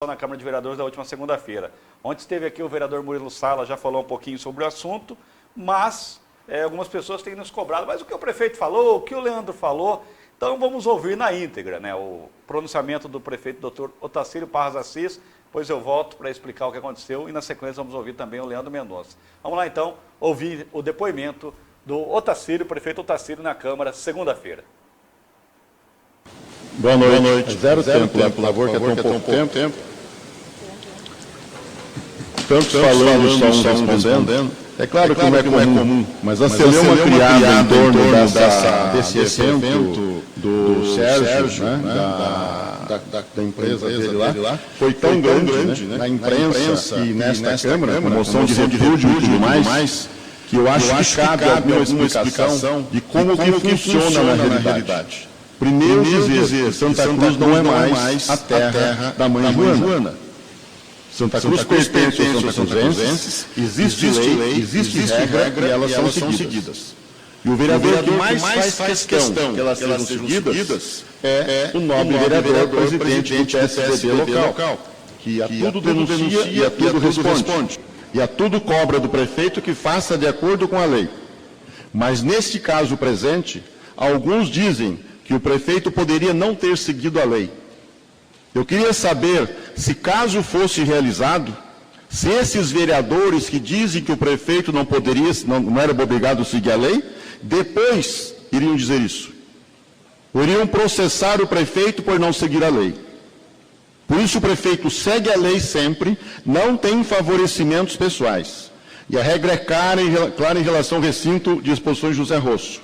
na Câmara de Vereadores da última segunda-feira. Ontem esteve aqui o vereador Murilo Sala, já falou um pouquinho sobre o assunto, mas algumas pessoas têm nos cobrado, mas o que o prefeito falou, o que o Leandro falou, então vamos ouvir na íntegra, né, o pronunciamento do prefeito Dr. Otacílio Parras Assis, depois eu volto para explicar o que aconteceu e na sequência vamos ouvir também o Leandro Mendonça. Vamos lá então ouvir o depoimento do Otacílio, prefeito Otacílio na Câmara, segunda-feira. Boa noite. Zero tempo, por favor, que é tão pouco tempo. Tantos falando, só uns respondendo. É claro que não é comum, mas a celeuma criada em torno desse evento do Sérgio, da empresa dele lá, foi tão grande, né, na imprensa e nesta Câmara, com moção de repúdio e tudo mais, que eu acho que cabe alguma explicação de como que funciona na realidade. Primeiro dizer, Santa Cruz não é mais a terra da mãe Joana. Santa Cruz pertence aos santacruzenses, existe lei, existe regra e elas são seguidas. E o vereador que mais faz questão que elas sejam seguidas é o nobre vereador, presidente do PSDB local, que a tudo denuncia e a tudo responde. E a tudo cobra do prefeito que faça de acordo com a lei. Mas neste caso presente, alguns dizem que o prefeito poderia não ter seguido a lei. Eu queria saber se, caso fosse realizado, se esses vereadores que dizem que o prefeito não era obrigado a seguir a lei, depois iriam dizer isso. Ou iriam processar o prefeito por não seguir a lei. Por isso o prefeito segue a lei sempre, não tem favorecimentos pessoais. E a regra é clara em relação ao recinto de exposições José Rosso.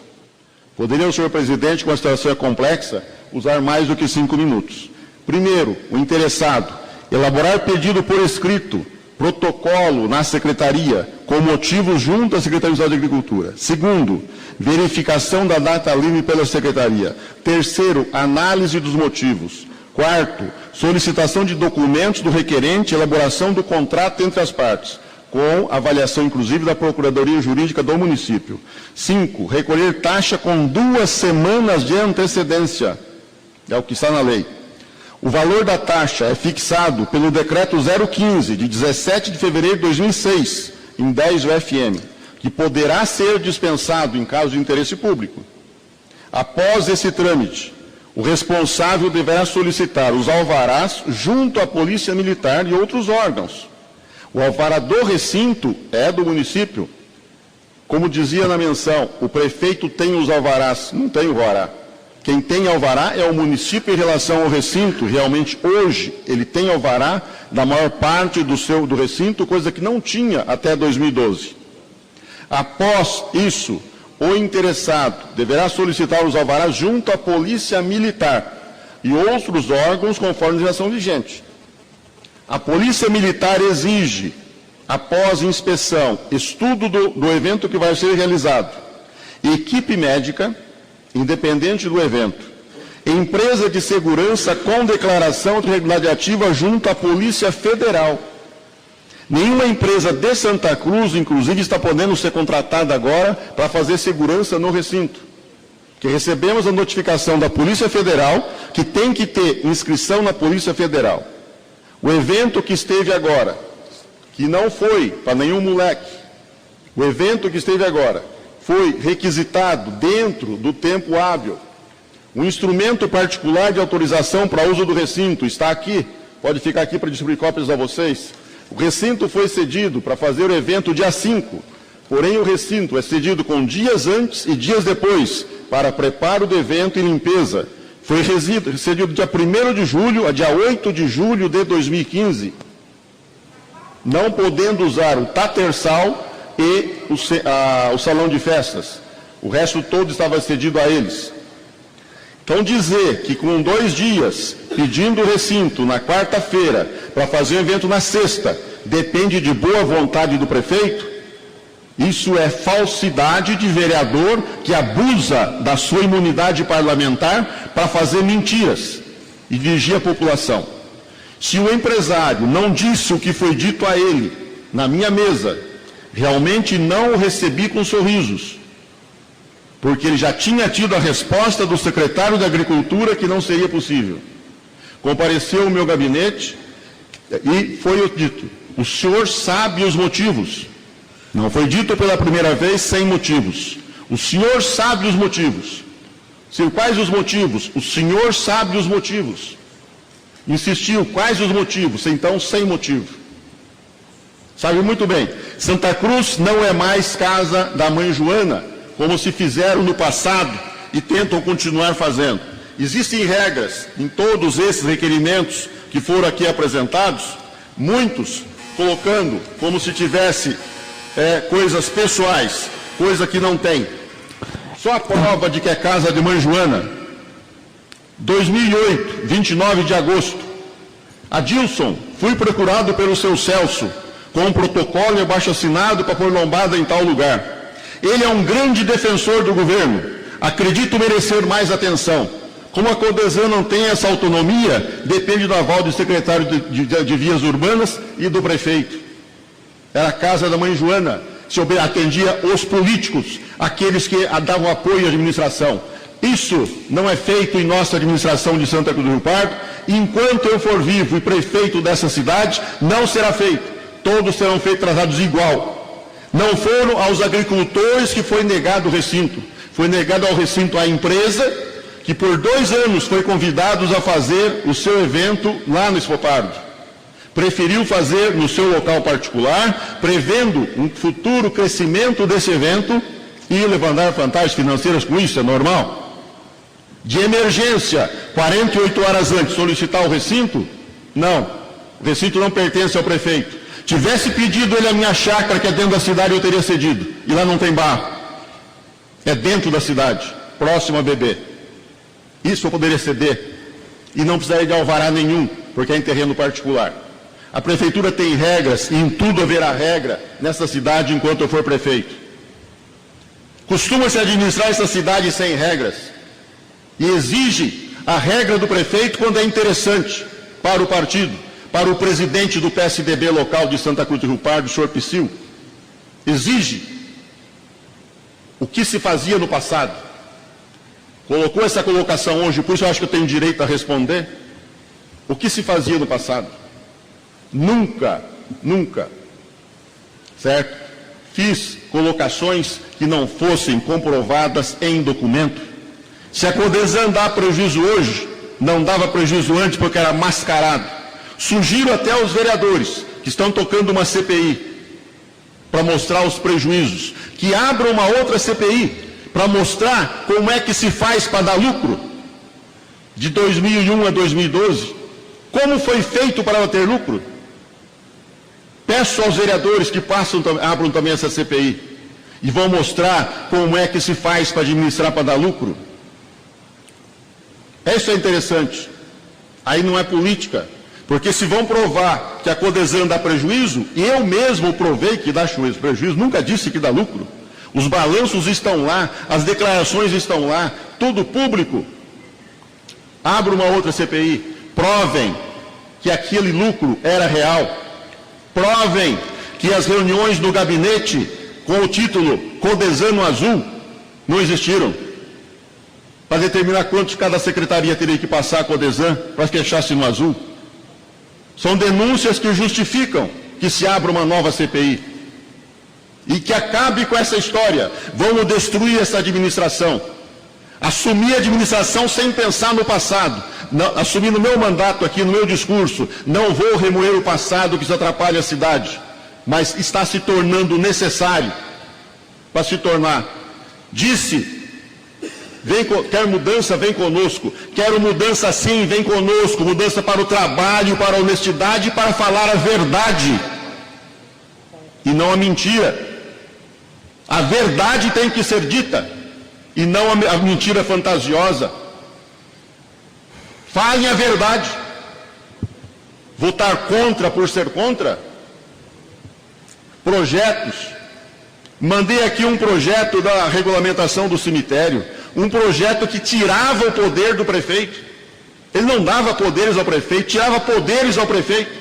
Poderia o senhor presidente, como a situação é complexa, usar mais do que 5 minutos. Primeiro, o interessado, elaborar pedido por escrito, protocolo na secretaria, com motivos junto à Secretaria de Estado de Agricultura. Segundo, verificação da data livre pela secretaria. Terceiro, análise dos motivos. Quarto, solicitação de documentos do requerente, elaboração do contrato entre as partes, com avaliação, inclusive, da Procuradoria Jurídica do município. 5, recolher taxa com 2 semanas de antecedência. É o que está na lei. O valor da taxa é fixado pelo Decreto 015, de 17 de fevereiro de 2006, em 10 UFM, que poderá ser dispensado em caso de interesse público. Após esse trâmite, o responsável deverá solicitar os alvarás junto à Polícia Militar e outros órgãos. O alvará do recinto é do município. Como dizia na menção, o prefeito tem os alvarás, não tem o alvará. Quem tem alvará é o município em relação ao recinto. Realmente, hoje, ele tem alvará da maior parte do recinto, coisa que não tinha até 2012. Após isso, o interessado deverá solicitar os alvarás junto à Polícia Militar e outros órgãos conforme a legislação vigente. A Polícia Militar exige, após inspeção, estudo do evento que vai ser realizado, equipe médica, independente do evento, empresa de segurança com declaração de regularidade ativa junto à Polícia Federal. Nenhuma empresa de Santa Cruz, inclusive, está podendo ser contratada agora para fazer segurança no recinto. Que recebemos a notificação da Polícia Federal que tem que ter inscrição na Polícia Federal. O evento que esteve agora, que não foi para nenhum moleque, o evento que esteve agora foi requisitado dentro do tempo hábil. Um instrumento particular de autorização para uso do recinto está aqui, pode ficar aqui para distribuir cópias a vocês. O recinto foi cedido para fazer o evento dia 5, porém o recinto é cedido com dias antes e dias depois para preparo do evento e limpeza. Foi cedido dia 1º de julho a dia 8 de julho de 2015, não podendo usar o tatersal e o salão de festas. O resto todo estava cedido a eles. Então dizer que com 2 dias, pedindo o recinto na quarta-feira, para fazer o evento na sexta, depende de boa vontade do prefeito, isso é falsidade de vereador que abusa da sua imunidade parlamentar para fazer mentiras e dirigir a população. Se o empresário não disse o que foi dito a ele na minha mesa, realmente não o recebi com sorrisos, porque ele já tinha tido a resposta do secretário da Agricultura que não seria possível. Compareceu ao meu gabinete, E foi dito, o senhor sabe os motivos. Não foi dito pela primeira vez sem motivos. O senhor sabe os motivos. Quais os motivos? O senhor sabe os motivos. Insistiu, quais os motivos? Então, sem motivo. Sabe muito bem, Santa Cruz não é mais casa da mãe Joana, como se fizeram no passado e tentam continuar fazendo. Existem regras em todos esses requerimentos que foram aqui apresentados, muitos colocando como se tivesse coisas pessoais, coisa que não tem. Só a prova de que é casa de mãe Joana. 2008, 29 de agosto. Adilson, fui procurado pelo seu Celso, com um protocolo e abaixo-assinado para pôr lombada em tal lugar. Ele é um grande defensor do governo. Acredito merecer mais atenção. Como a Codesan não tem essa autonomia, depende do aval do secretário de Vias Urbanas e do prefeito. Era a casa da mãe Joana. Se atendia os políticos, aqueles que davam apoio à administração. Isso não é feito em nossa administração de Santa Cruz do Rio Pardo. Enquanto eu for vivo e prefeito dessa cidade, não será feito. Todos serão feitos tratados igual. Não foram aos agricultores que foi negado o recinto. Foi negado ao recinto a empresa, que por 2 anos foi convidados a fazer o seu evento lá no Expo Pardo. Preferiu fazer no seu local particular, prevendo um futuro crescimento desse evento e levantar vantagens financeiras com isso, é normal. De emergência, 48 horas antes, solicitar o recinto? Não, o recinto não pertence ao prefeito. Tivesse pedido ele a minha chácara, que é dentro da cidade, eu teria cedido. E lá não tem barro. É dentro da cidade, próximo a BB. Isso eu poderia ceder. E não precisaria de alvará nenhum, porque é em terreno particular. A prefeitura tem regras, e em tudo haverá regra nessa cidade enquanto eu for prefeito. Costuma-se administrar essa cidade sem regras. E exige a regra do prefeito quando é interessante para o partido, para o presidente do PSDB local de Santa Cruz do Rio Pardo, o senhor Psyll. Exige o que se fazia no passado. Colocou essa colocação hoje, por isso eu acho que eu tenho direito a responder. O que se fazia no passado? Nunca, certo? Fiz colocações que não fossem comprovadas em documento. Se a Codesan dá prejuízo hoje, não dava prejuízo antes porque era mascarado. Sugiro até aos vereadores que estão tocando uma CPI para mostrar os prejuízos, que abram uma outra CPI para mostrar como é que se faz para dar lucro. De 2001 a 2012, como foi feito para ter lucro? Peço aos vereadores que abram também essa CPI e vão mostrar como é que se faz para administrar para dar lucro. Isso é interessante. Aí não é política, porque se vão provar que a Codesan dá prejuízo, e eu mesmo provei que dá prejuízo, nunca disse que dá lucro. Os balanços estão lá, as declarações estão lá, tudo público. Abra uma outra CPI, provem que aquele lucro era real. Provem que as reuniões do gabinete com o título Codesan no Azul não existiram. Para determinar quanto cada secretaria teria que passar a Codesan para fechar-se no azul. São denúncias que justificam que se abra uma nova CPI. E que acabe com essa história. Vamos destruir essa administração. Assumir a administração sem pensar no passado. Assumir no meu mandato aqui, no meu discurso, não vou remoer o passado que isso atrapalha a cidade. Mas está se tornando necessário para se tornar. Disse... quer mudança, vem conosco. Quero mudança sim, vem conosco. Mudança para o trabalho, para a honestidade e para falar a verdade. E não a mentira. A verdade tem que ser dita. E não a mentira fantasiosa. Falem a verdade. Votar contra por ser contra? Projetos. Mandei aqui um projeto da regulamentação do cemitério. Um projeto que tirava o poder do prefeito. Ele não dava poderes ao prefeito, tirava poderes ao prefeito.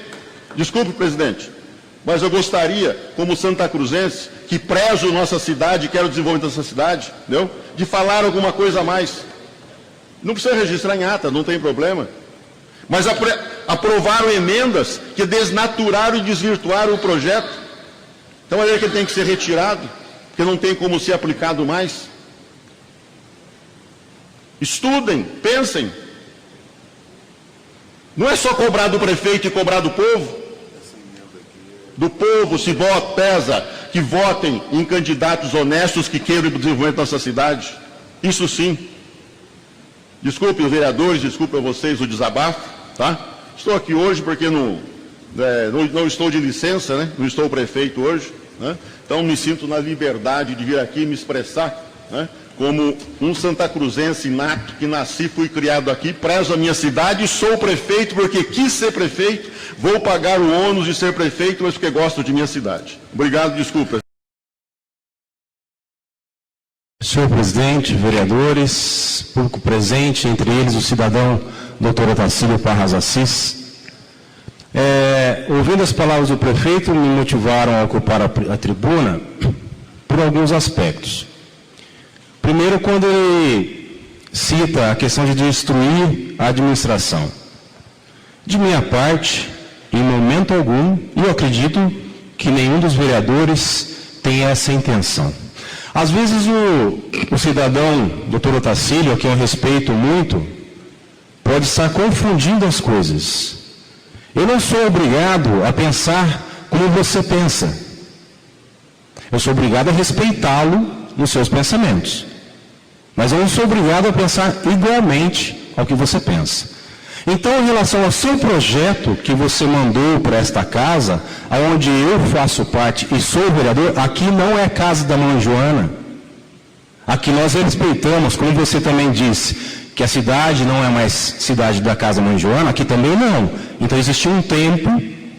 Desculpe, presidente, mas eu gostaria, como santacruzense, que prezo nossa cidade, quero o desenvolvimento dessa cidade, entendeu? De falar alguma coisa a mais. Não precisa registrar em ata, não tem problema. Mas aprovaram emendas que desnaturaram e desvirtuaram o projeto. Então é que ele tem que ser retirado, porque não tem como ser aplicado mais. Estudem, pensem. Não é só cobrar do prefeito e cobrar do povo. Do povo se vota, pesa que votem em candidatos honestos que queiram o desenvolvimento da nossa cidade. Isso sim. Desculpem os vereadores, desculpem a vocês o desabafo, tá? Estou aqui hoje porque não estou de licença, né? Não estou prefeito hoje, né? Então me sinto na liberdade de vir aqui e me expressar, né? Como um santacruzense nato, que nasci, fui criado aqui, prezo a minha cidade, sou prefeito porque quis ser prefeito, vou pagar o ônus de ser prefeito, mas porque gosto de minha cidade. Obrigado, desculpa. Senhor presidente, vereadores, público presente, entre eles o cidadão Dr. Otacílio Parras Assis. Ouvindo as palavras do prefeito, me motivaram a ocupar a tribuna por alguns aspectos. Primeiro, quando ele cita a questão de destruir a administração. De minha parte, em momento algum, e eu acredito que nenhum dos vereadores tem essa intenção. Às vezes o cidadão, doutor Otacílio, a quem eu respeito muito, pode estar confundindo as coisas. Eu não sou obrigado a pensar como você pensa. Eu sou obrigado a respeitá-lo nos seus pensamentos. Mas eu não sou obrigado a pensar igualmente ao que você pensa. Então, em relação ao seu projeto que você mandou para esta casa, onde eu faço parte e sou vereador, aqui não é a casa da mãe Joana. Aqui nós respeitamos, como você também disse, que a cidade não é mais cidade da casa da mãe Joana, aqui também não. Então, existe um tempo,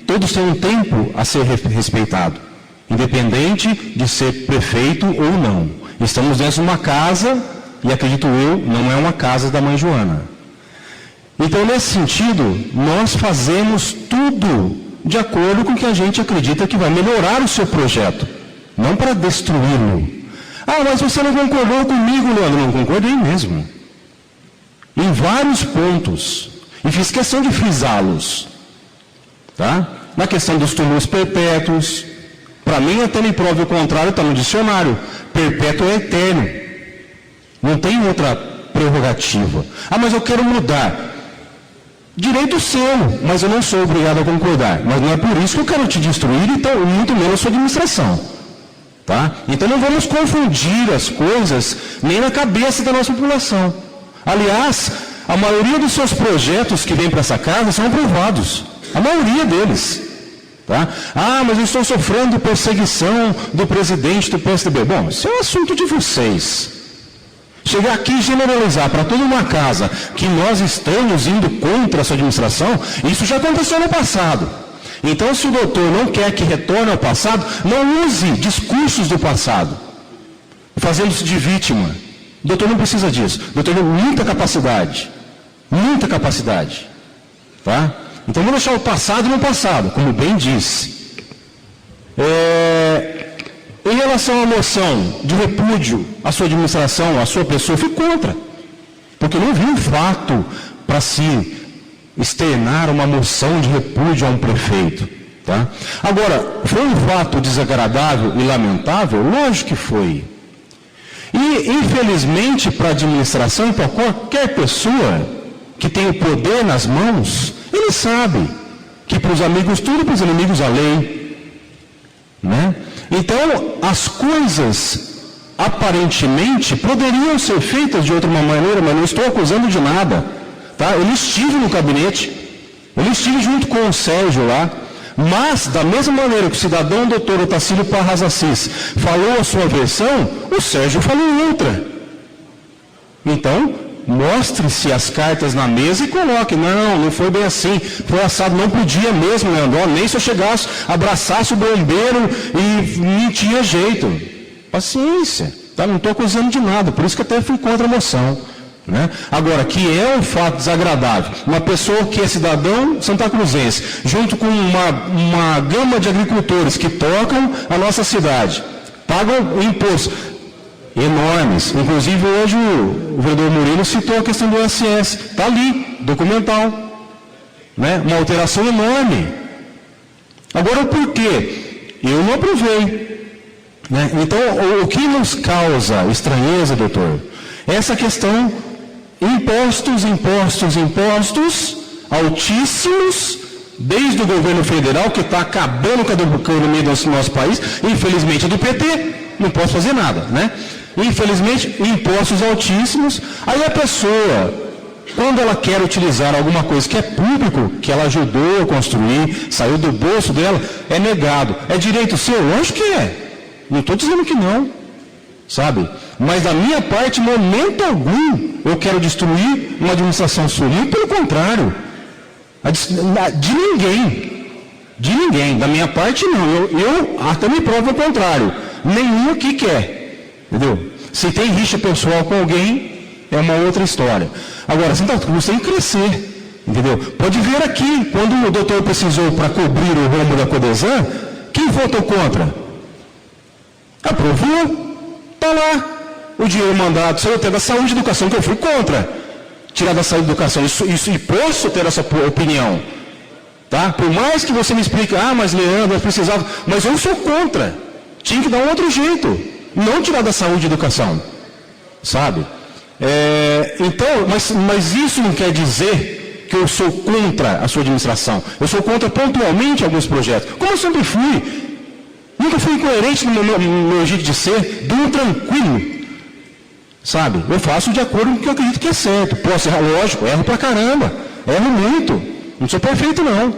todos têm um tempo a ser respeitado, independente de ser prefeito ou não. Estamos dentro de uma casa, e acredito eu, não é uma casa da mãe Joana. Então, nesse sentido, nós fazemos tudo de acordo com o que a gente acredita que vai melhorar o seu projeto, não para destruí-lo. Ah, mas você não concordou comigo, Leandro. Não concordei mesmo. Em vários pontos. E fiz questão de frisá-los. Tá? Na questão dos túmulos perpétuos, para mim, até me prove o contrário, está no dicionário. Perpétuo é eterno. Não tem outra prerrogativa. Ah, mas eu quero mudar. Direito seu, mas eu não sou obrigado a concordar. Mas não é por isso que eu quero te destruir, então, muito menos a sua administração. Tá? Então não vamos confundir as coisas nem na cabeça da nossa população. Aliás, a maioria dos seus projetos que vêm para essa casa são aprovados. A maioria deles. Tá? Ah, mas eu estou sofrendo perseguição do presidente do PSDB. Bom, isso é um assunto de vocês. Chegar aqui e generalizar para toda uma casa que nós estamos indo contra a sua administração, isso já aconteceu no passado. Então, se o doutor não quer que retorne ao passado, não use discursos do passado, fazendo-se de vítima. O doutor não precisa disso. O doutor tem muita capacidade. Muita capacidade. Tá? Então, vamos deixar o passado no passado, como bem disse. Em relação à moção de repúdio à sua administração, à sua pessoa, eu fui contra. Porque não vi um fato para se externar uma moção de repúdio a um prefeito. Tá? Agora, foi um fato desagradável e lamentável? Lógico que foi. E, infelizmente, para a administração, para qualquer pessoa que tem o poder nas mãos, ele sabe que para os amigos tudo, para os inimigos a lei. Né? Então, as coisas, aparentemente, poderiam ser feitas de outra maneira, mas não estou acusando de nada. Tá? Eu estive no gabinete, eu estive junto com o Sérgio lá, mas, da mesma maneira que o cidadão doutor Otacílio Parras Assis falou a sua versão, o Sérgio falou outra. Então, mostre-se as cartas na mesa e coloque. Não foi bem assim, foi assado, não podia mesmo, Leandro, nem se eu chegasse, abraçasse o bombeiro e não tinha jeito. Paciência, tá? Não estou acusando de nada, por isso que até fui contra a moção. Né? Agora, que é um fato desagradável, uma pessoa que é cidadão santacruzense, junto com uma gama de agricultores que tocam a nossa cidade, pagam impostos enormes. Inclusive, hoje o vereador Murilo citou a questão do ISS, está ali, documental. né? Uma alteração enorme. Agora, o porquê? Eu não aprovei. Né? Então, o que nos causa estranheza, doutor, é essa questão, impostos, altíssimos, desde o governo federal, que está acabando com a economia do nosso país, infelizmente do PT, não posso fazer nada, né? Infelizmente, impostos altíssimos, aí a pessoa, quando ela quer utilizar alguma coisa que é público, que ela ajudou a construir, saiu do bolso dela, é negado. É direito seu? Lógico que é. Não estou dizendo que não, sabe? Mas da minha parte, em momento algum, eu quero destruir uma administração sua. Muito pelo contrário. De ninguém. Da minha parte, não. Eu até me provo o contrário. Nenhum aqui quer. Entendeu? Se tem rixa pessoal com alguém, é uma outra história. Agora, Santa Cruz tem que crescer. Entendeu? Pode ver aqui, quando o doutor precisou para cobrir o rombo da Codesan, quem votou contra? Aprovou, está lá. O dinheiro mandado, saiu até da saúde e educação, que eu fui contra. Tirar da saúde e educação, isso e posso ter essa opinião. Tá? Por mais que você me explique, mas Leandro, nós precisávamos, mas eu sou contra. Tinha que dar um outro jeito. Não tirar da saúde e educação. Sabe? Então, mas isso não quer dizer que eu sou contra a sua administração. Eu sou contra pontualmente alguns projetos. Como eu sempre fui. Nunca fui incoerente no meu jeito de ser, duro tranquilo. Sabe? Eu faço de acordo com o que eu acredito que é certo. Posso errar, lógico, erro pra caramba. Erro muito. Não sou perfeito, não.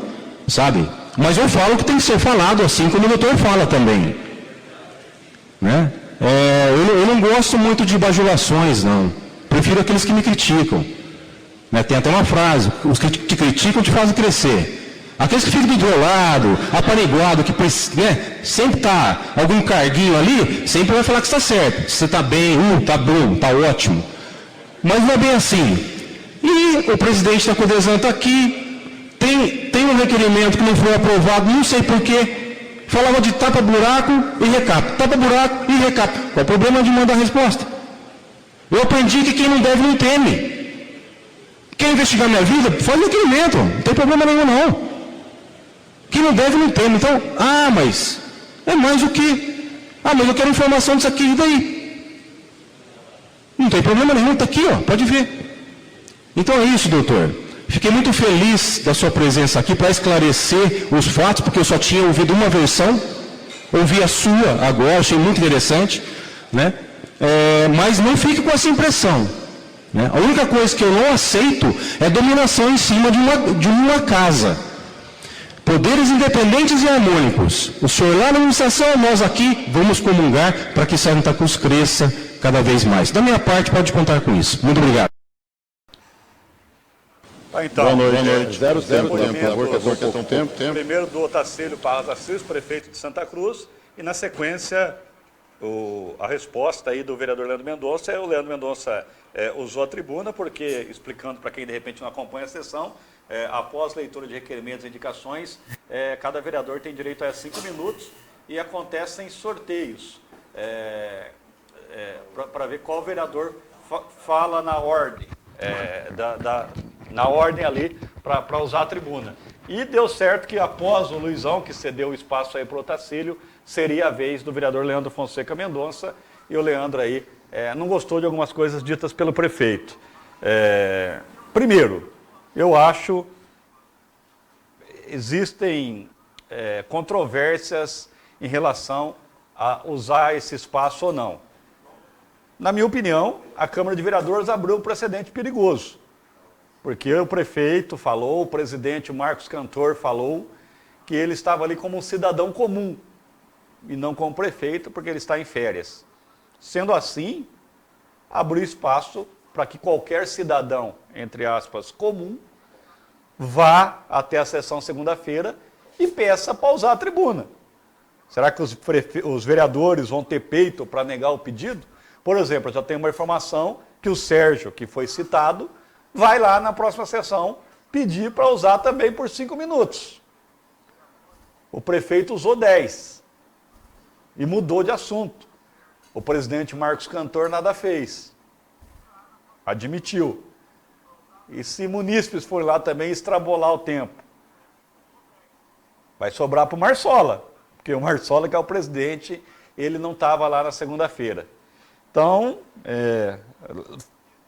Sabe? Mas eu falo o que tem que ser falado, assim como o doutor fala também. Né? Eu não gosto muito de bajulações, não. Prefiro aqueles que me criticam. Né? Tem até uma frase, os que te criticam te fazem crescer. Aqueles que ficam do outro lado, apaniguado, que sempre está algum carguinho ali, sempre vai falar que está certo. Se você está bem, está bom, está ótimo. Mas não é bem assim. E o presidente da Codesan está aqui, tem um requerimento que não foi aprovado, não sei porquê. Falava de tapa-buraco e recap. Tapa-buraco e recap. Qual é o problema de mandar a resposta? Eu aprendi que quem não deve não teme. Quer investigar minha vida? Faz requerimento, não tem problema nenhum não. Quem não deve não teme. Então, mas é mais o que? Mas eu quero informação disso aqui, e daí? Não tem problema nenhum, está aqui, pode ver. Então é isso, doutor. Fiquei muito feliz da sua presença aqui para esclarecer os fatos, porque eu só tinha ouvido uma versão, ouvi a sua agora, achei muito interessante, né? Mas não fique com essa impressão. Né? A única coisa que eu não aceito é dominação em cima de uma casa. Poderes independentes e harmônicos. O senhor lá na administração, nós aqui, vamos comungar para que Santa Cruz cresça cada vez mais. Da minha parte, pode contar com isso. Muito obrigado. Então, boa noite. Zero tempo, por favor, que é tempo. Primeiro do Otacílio Parras Assis, prefeito de Santa Cruz, e na sequência, a resposta aí do vereador Leandro Mendonça. O Leandro Mendonça usou a tribuna, porque, explicando para quem de repente não acompanha a sessão, após leitura de requerimentos e indicações, cada vereador tem direito a 5 minutos e acontecem sorteios para ver qual vereador fala na ordem, na ordem ali para usar a tribuna. E deu certo que após o Luizão, que cedeu o espaço aí para o Otacílio, seria a vez do vereador Leandro Fonseca Mendonça, e o Leandro aí não gostou de algumas coisas ditas pelo prefeito. Primeiro, eu acho existem controvérsias em relação a usar esse espaço ou não. Na minha opinião, a Câmara de Vereadores abriu um precedente perigoso, porque o prefeito falou, o presidente Marcos Cantor falou que ele estava ali como um cidadão comum e não como prefeito, porque ele está em férias. Sendo assim, abriu espaço para que qualquer cidadão, entre aspas, comum, vá até a sessão segunda-feira e peça para usar a tribuna. Será que os vereadores vão ter peito para negar o pedido? Por exemplo, eu já tenho uma informação que o Sérgio, que foi citado, vai lá na próxima sessão pedir para usar também por 5 minutos. O prefeito usou 10 e mudou de assunto. O presidente Marcos Cantor nada fez. Admitiu. E se munícipes forem lá também extrapolar o tempo, vai sobrar para o Marsola, porque o Marsola, que é o presidente, ele não estava lá na segunda-feira. Então,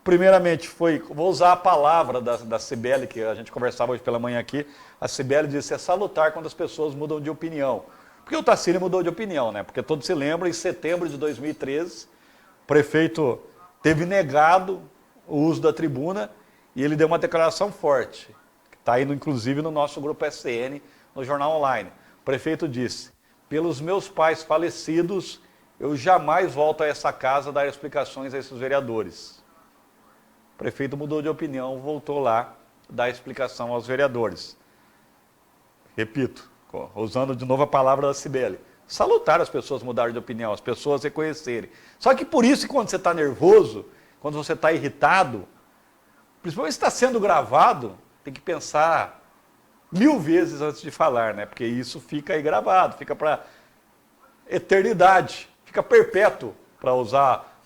primeiramente vou usar a palavra da Cibele, que a gente conversava hoje pela manhã aqui. A Cibele disse: é salutar quando as pessoas mudam de opinião. Porque o Tarsílio mudou de opinião, né? Porque todos se lembram, em setembro de 2013, o prefeito teve negado o uso da tribuna e ele deu uma declaração forte, que está indo inclusive no nosso grupo SN, no Jornal Online. O prefeito disse: pelos meus pais falecidos, eu jamais volto a essa casa dar explicações a esses vereadores. O prefeito mudou de opinião, voltou lá dar explicação aos vereadores. Repito, usando de novo a palavra da Cibele, salutar as pessoas mudarem de opinião, as pessoas reconhecerem. Só que por isso, quando você está nervoso, quando você está irritado, principalmente se está sendo gravado, tem que pensar 1000 vezes antes de falar, né? Porque isso fica aí gravado, fica para eternidade, fica perpétuo, para usar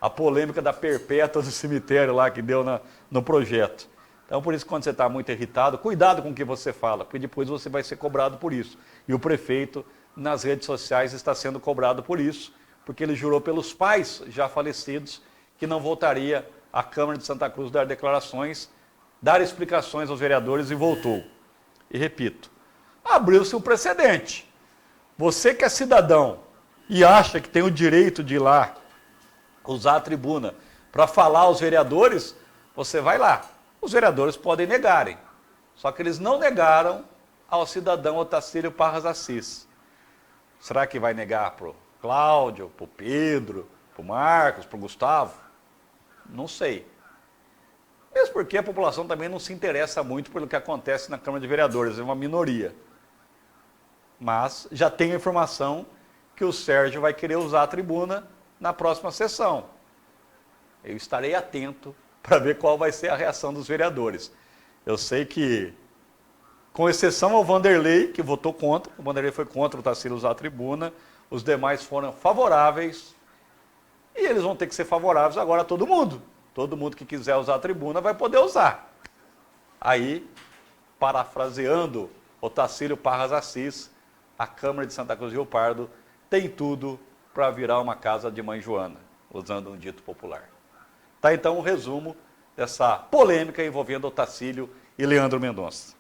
a polêmica da perpétua do cemitério lá que deu no projeto. Então, por isso, quando você está muito irritado, cuidado com o que você fala, porque depois você vai ser cobrado por isso. E o prefeito, nas redes sociais, está sendo cobrado por isso, porque ele jurou pelos pais já falecidos que não voltaria à Câmara de Santa Cruz dar declarações, dar explicações aos vereadores, e voltou. E repito, abriu-se um precedente. Você que é cidadão e acha que tem o direito de ir lá usar a tribuna para falar aos vereadores, você vai lá. Os vereadores podem negarem, só que eles não negaram ao cidadão Otacílio Parras Assis. Será que vai negar para o Cláudio, para o Pedro, para o Marcos, para o Gustavo? Não sei. Mesmo porque a população também não se interessa muito pelo que acontece na Câmara de Vereadores, é uma minoria. Mas já tenho informação que o Sérgio vai querer usar a tribuna na próxima sessão. Eu estarei atento para ver qual vai ser a reação dos vereadores. Eu sei que, com exceção ao Vanderlei, que votou contra, o Vanderlei foi contra o Tarsílio usar a tribuna, os demais foram favoráveis, e eles vão ter que ser favoráveis agora a todo mundo. Todo mundo que quiser usar a tribuna vai poder usar. Aí, parafraseando o Tarsílio Parras Assis, a Câmara de Santa Cruz do Rio Pardo tem tudo para virar uma casa de Mãe Joana, usando um dito popular. Tá, então, um resumo dessa polêmica envolvendo Otacílio e Leandro Mendonça.